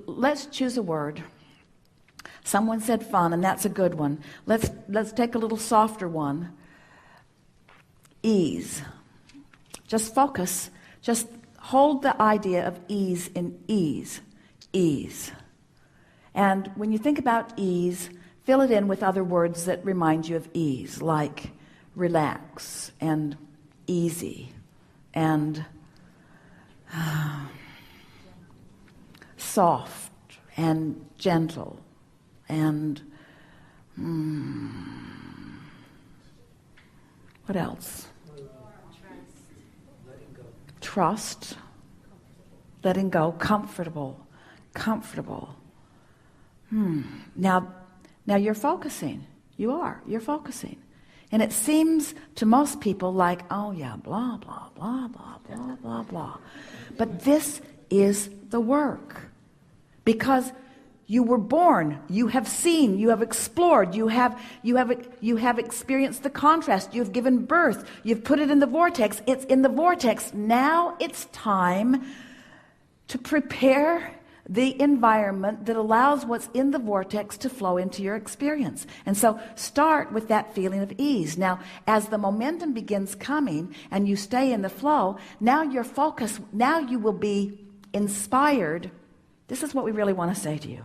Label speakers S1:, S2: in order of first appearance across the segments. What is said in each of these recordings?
S1: let's choose a word. Someone said fun, and that's a good one. Let's take a little softer one. Ease. Just focus. Just hold the idea of ease in ease. Ease. And when you think about ease, fill it in with other words that remind you of ease, like relax and easy and soft and gentle and what else? Trust, letting go, comfortable. Now you're focusing. You're focusing. And it seems to most people like, oh yeah, blah, blah, blah, blah, blah, blah, blah. But this is the work. Because you were born, you have seen, you have explored, you have experienced the contrast, you've given birth, you've put it in the vortex, it's in the vortex. Now it's time to prepare the environment that allows what's in the vortex to flow into your experience. And so start with that feeling of ease. Now, as the momentum begins coming and you stay in the flow, now your focus, now you will be inspired. This is what we really want to say to you.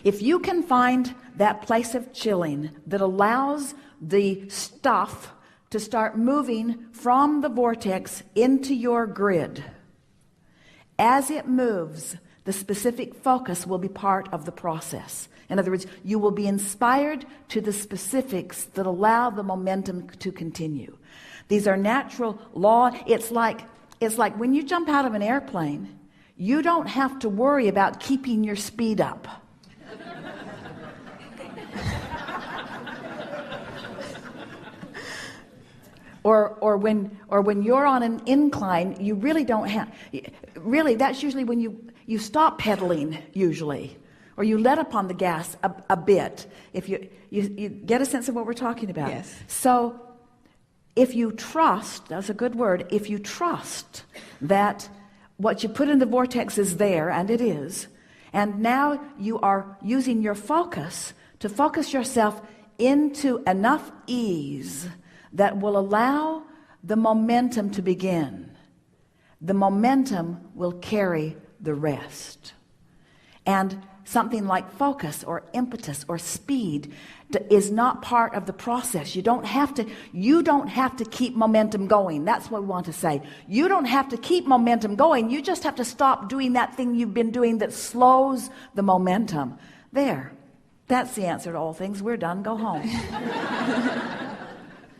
S1: If you can find that place of chilling that allows the stuff to start moving from the vortex into your grid, as it moves, the specific focus will be part of the process. In other words, you will be inspired to the specifics that allow the momentum to continue. These are natural law. It's like when you jump out of an airplane, you don't have to worry about keeping your speed up. Or when you're on an incline, you really don't have. Really, that's usually when you stop pedaling, usually, or you let up on the gas a bit. If you get a sense of what we're talking about.
S2: Yes.
S1: So, if you trust, that's a good word. If you trust that what you put in the vortex is there, and it is, and now you are using your focus to focus yourself into enough ease that will allow the momentum to begin. The momentum will carry the rest. And something like focus or impetus or speed is not part of the process. You don't have to keep momentum going. That's what we want to say. You don't have to keep momentum going. You just have to stop doing that thing you've been doing that slows the momentum. There. That's the answer to all things. We're done. Go home.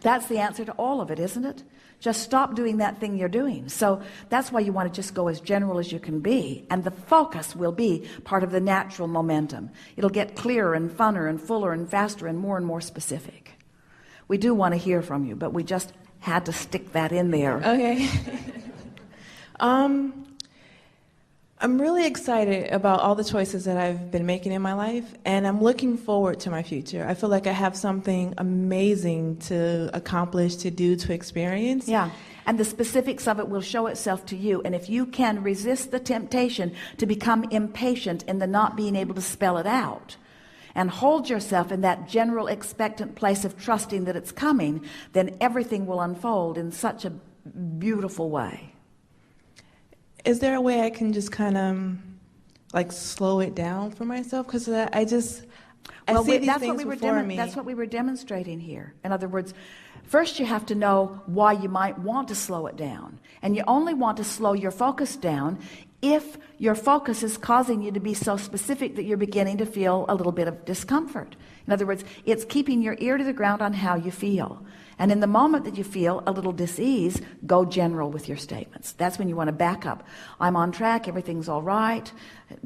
S1: That's the answer to all of it, isn't it? Just stop doing that thing you're doing. So that's why you want to just go as general as you can be. And the focus will be part of the natural momentum. It'll get clearer and funner and fuller and faster and more specific. We do want to hear from you, but we just had to stick that in there.
S2: Okay. I'm really excited about all the choices that I've been making in my life, and I'm looking forward to my future. I feel like I have something amazing to accomplish, to do, to experience.
S1: Yeah, and the specifics of it will show itself to you. And if you can resist the temptation to become impatient in the not being able to spell it out, and hold yourself in that general expectant place of trusting that it's coming, then everything will unfold in such a beautiful way.
S2: Is there a way I can just kind of like slow it down for myself? Because I see these things before me.
S1: That's what we were demonstrating here. In other words, first you have to know why you might want to slow it down. And you only want to slow your focus down if your focus is causing you to be so specific that you're beginning to feel a little bit of discomfort. In other words, it's keeping your ear to the ground on how you feel. And in the moment that you feel a little dis-ease, go general with your statements. That's when you want to back up. I'm on track, everything's all right,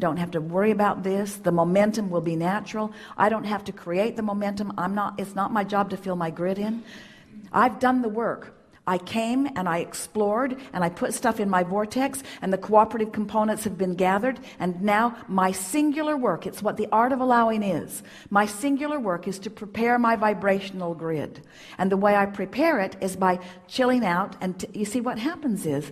S1: don't have to worry about this, the momentum will be natural, I don't have to create the momentum, it's not my job to fill my grid in. I've done the work. I came and I explored and I put stuff in my vortex, and the cooperative components have been gathered, and now my singular work, it's what the art of allowing is, my singular work is to prepare my vibrational grid. And the way I prepare it is by chilling out. And you see, what happens is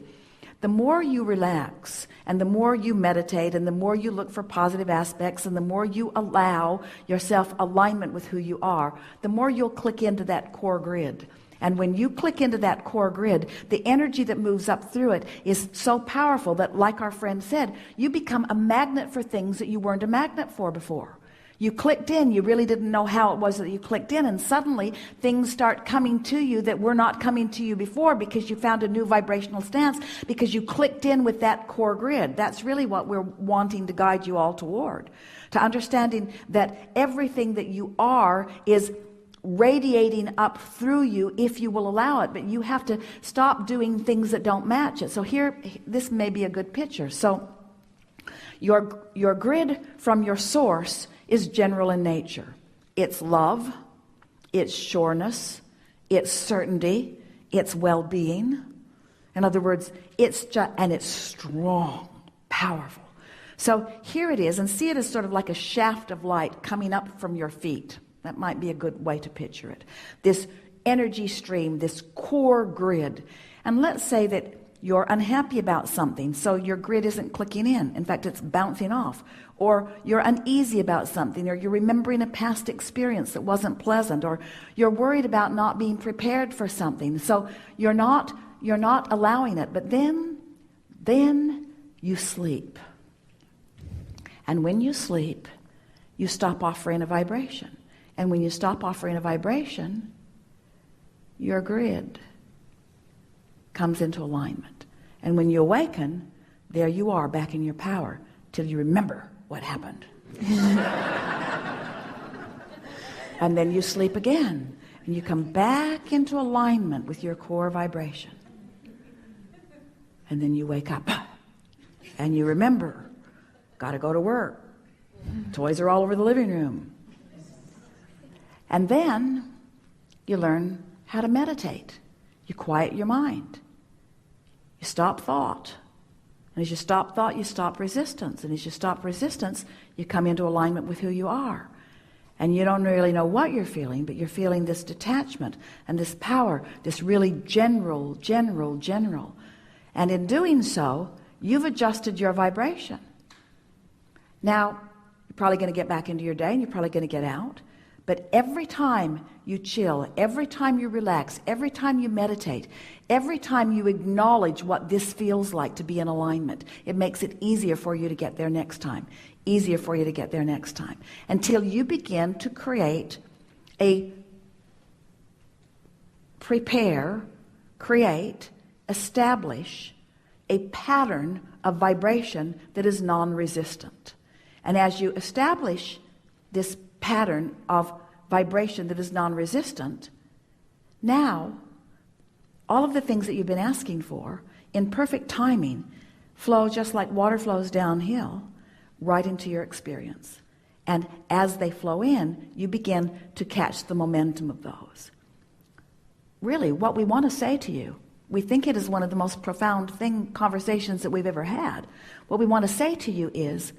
S1: the more you relax and the more you meditate and the more you look for positive aspects and the more you allow yourself alignment with who you are, the more you'll click into that core grid. And when you click into that core grid, the energy that moves up through it is so powerful that, like our friend said, you become a magnet for things that you weren't a magnet for before. You clicked in, you really didn't know how it was that you clicked in, and suddenly things start coming to you that were not coming to you before because you found a new vibrational stance, because you clicked in with that core grid. That's really what we're wanting to guide you all toward, to understanding that everything that you are is radiating up through you if you will allow it, but you have to stop doing things that don't match it. So here, this may be a good picture. So your grid from your source is general in nature. It's love, it's sureness, it's certainty, it's well-being. In other words, it's strong, powerful. So here it is, and see it as sort of like a shaft of light coming up from your feet. That might be a good way to picture it. This energy stream, this core grid. And let's say that you're unhappy about something, so your grid isn't clicking in. In fact, it's bouncing off. Or you're uneasy about something, or you're remembering a past experience that wasn't pleasant, or you're worried about not being prepared for something. So you're not allowing it. But then you sleep. And when you sleep, you stop offering a vibration. And when you stop offering a vibration, your grid comes into alignment. And when you awaken, there you are back in your power till you remember what happened. And then you sleep again and you come back into alignment with your core vibration. And then you wake up and you remember, got to go to work. Toys are all over the living room. And then you learn how to meditate. You quiet your mind. You stop thought. And as you stop thought, you stop resistance. And as you stop resistance, you come into alignment with who you are. And you don't really know what you're feeling, but you're feeling this detachment and this power, this really general. And in doing so, you've adjusted your vibration. Now, you're probably going to get back into your day and you're probably going to get out. But every time you chill, every time you relax, every time you meditate, every time you acknowledge what this feels like to be in alignment, it makes it easier for you to get there next time. Easier for you to get there next time. Until you begin to create, establish a pattern of vibration that is non-resistant. And as you establish this pattern of vibration that is non-resistant, now all of the things that you've been asking for in perfect timing flow just like water flows downhill right into your experience. And as they flow in, you begin to catch the momentum of those. Really, what we want to say to you, we think it is one of the most profound conversations that we've ever had. What we want to say to you is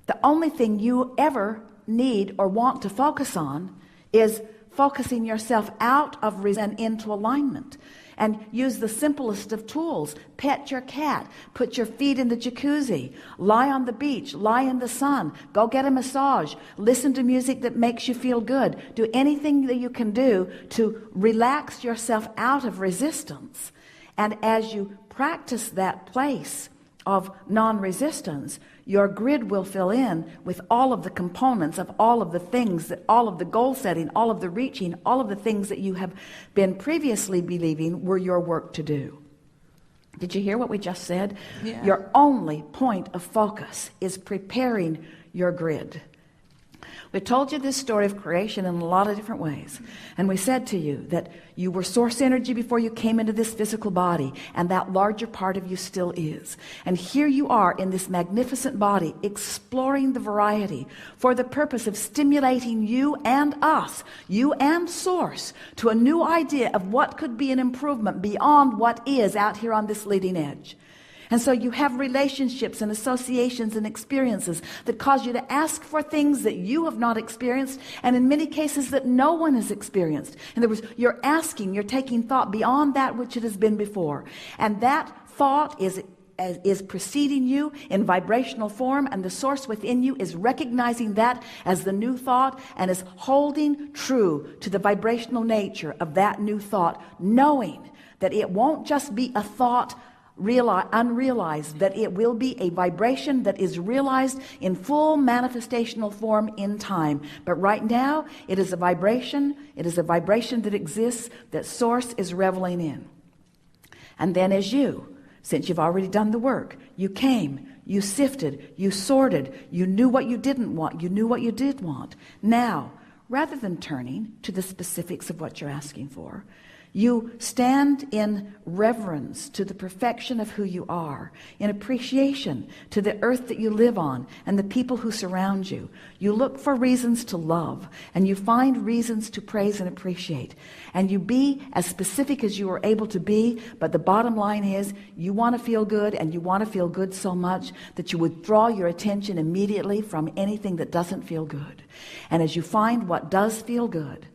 S1: the only thing you ever need or want to focus on is focusing yourself out of and into alignment. And use the simplest of tools. Pet your cat, put your feet in the jacuzzi, lie on the beach, lie in the sun, go get a massage, listen to music that makes you feel good. Do anything that you can do to relax yourself out of resistance. And as you practice that place of non-resistance, your grid will fill in with all of the components of all of the things, that all of the goal setting, all of the reaching, all of the things that you have been previously believing were your work to do. Did you hear what we just said?
S2: Yeah.
S1: Your only point of focus is preparing your grid. We told you this story of creation in a lot of different ways. And we said to you that you were source energy before you came into this physical body, and that larger part of you still is. And here you are in this magnificent body, exploring the variety for the purpose of stimulating you and us, you and source, to a new idea of what could be an improvement beyond what is out here on this leading edge. And so you have relationships and associations and experiences that cause you to ask for things that you have not experienced, and in many cases that no one has experienced. In other words, you're asking, you're taking thought beyond that which it has been before. And that thought is is preceding you in vibrational form, and the source within you is recognizing that as the new thought and is holding true to the vibrational nature of that new thought, knowing that it won't just be a thought unrealized, that it will be a vibration that is realized in full manifestational form in time. But right now it is a vibration that exists, that source is reveling in. And then as you, since you've already done the work, you came, you sifted, you sorted, you knew what you didn't want, you knew what you did want. Now, rather than turning to the specifics of what you're asking for, you stand in reverence to the perfection of who you are, in appreciation to the earth that you live on and the people who surround you. You look for reasons to love, and you find reasons to praise and appreciate. And you be as specific as you are able to be, but the bottom line is you want to feel good, and you want to feel good so much that you withdraw your attention immediately from anything that doesn't feel good. And as you find what does feel good,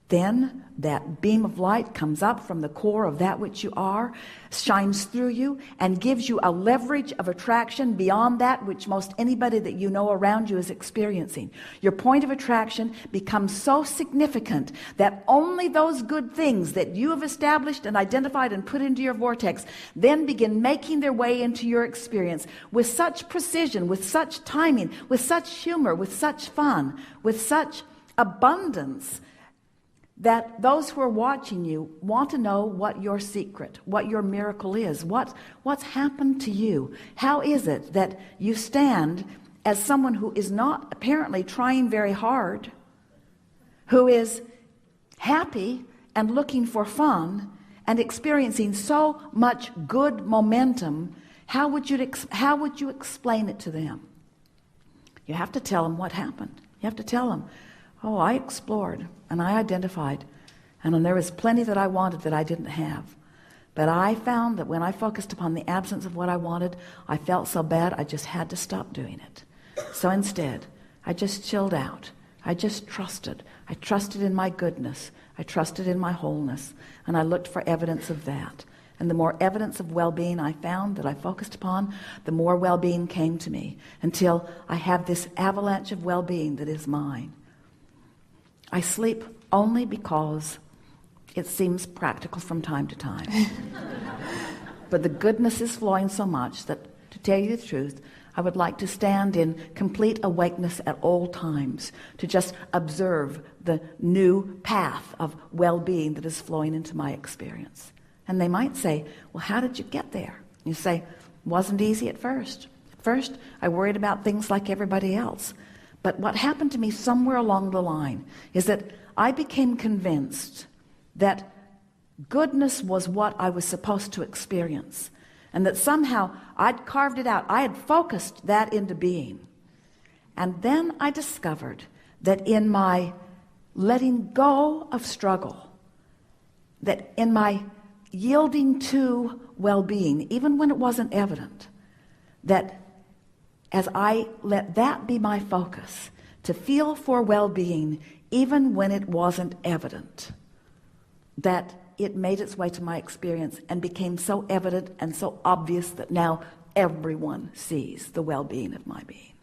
S1: then that beam of light comes up from the core of that which you are, shines through you, and gives you a leverage of attraction beyond that which most anybody that you know around you is experiencing. Your point of attraction becomes so significant that only those good things that you have established and identified and put into your vortex then begin making their way into your experience with such precision, with such timing, with such humor, with such fun, with such abundance, that those who are watching you want to know what your secret, what your miracle is, what's happened to you. How is it that you stand as someone who is not apparently trying very hard, who is happy and looking for fun and experiencing so much good momentum? How would you explain it to them? You have to tell them what happened. You have to tell them, oh, I explored and I identified, and there was plenty that I wanted that I didn't have. But I found that when I focused upon the absence of what I wanted, I felt so bad I just had to stop doing it. So instead, I just chilled out. I just trusted. I trusted in my goodness. I trusted in my wholeness, and I looked for evidence of that. And the more evidence of well-being I found that I focused upon, the more well-being came to me, until I have this avalanche of well-being that is mine. I sleep only because it seems practical from time to time. But the goodness is flowing so much that, to tell you the truth, I would like to stand in complete awakeness at all times, to just observe the new path of well-being that is flowing into my experience. And they might say, well, how did you get there? You say, wasn't easy at first. At first, I worried about things like everybody else. But what happened to me somewhere along the line is that I became convinced that goodness was what I was supposed to experience, and that somehow I'd carved it out. I had focused that into being. And then I discovered that in my letting go of struggle, that in my yielding to well-being, even when it wasn't evident, that as I let that be my focus, to feel for well-being even when it wasn't evident, that it made its way to my experience and became so evident and so obvious that now everyone sees the well-being of my being.